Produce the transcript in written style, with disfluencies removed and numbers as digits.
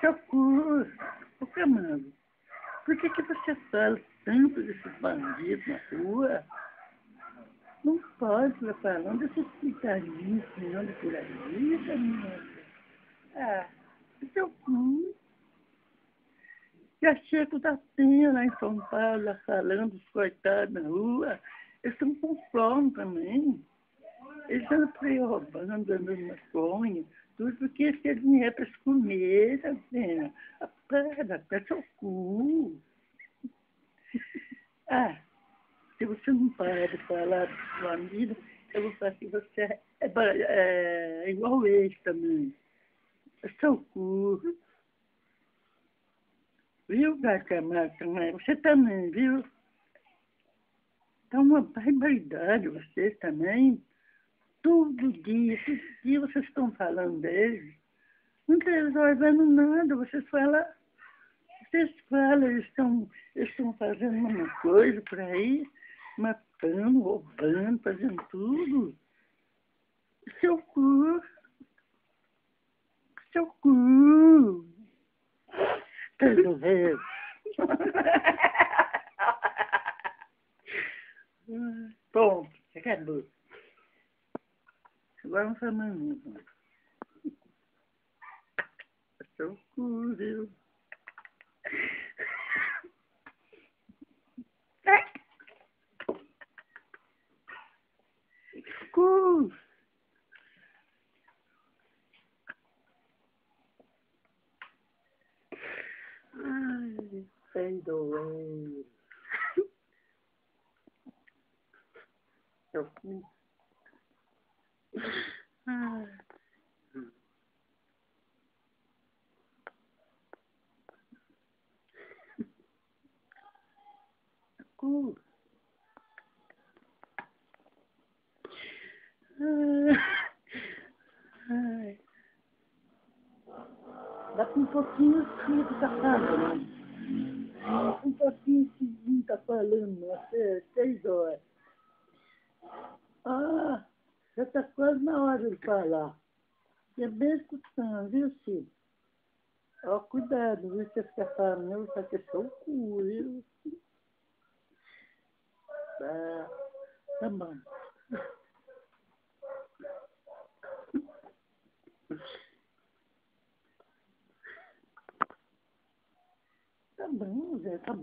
Socorro! Ô, Camilo, por que você fala tanto desses bandidos na rua? Não pode ficar falando desses pitaristas que andam por aí, Camilo. Ah, socorro! Já chego da penha lá em São Paulo, lá falando dos coitados na rua. Eles estão com fome também. Eles andam por aí roubando, andando maconha, tudo porque eles querem dinheiro para se comer, tá vendo? Aperta seu cu. Ah, se você não parar de falar da sua vida, eu vou falar que você é igual eles também. É seu cu. Viu, Gacamar, também? Você também, viu? Tá uma barbaridade vocês também. Todo dia vocês estão falando deles. Não está resolvendo nada. Vocês falam, eles estão fazendo uma coisa por aí, matando, roubando, fazendo tudo. Seu cu, seu cu. Tá resolvendo. Pronto, acabou. Agora não faz mais nada. Seu cu, viu? Cu. Ai, perdoei. Seu cu. Ai. Cu. Ai. Dá com um pouquinho assim que tá falando. Um pouquinho assim tá falando, até 6 horas. Ah, já tá quase na hora de falar. E é bem escutando, viu, filho? Ó, cuidado, viu, você ficar falando, vai ter seu cu, viu? Tá bom.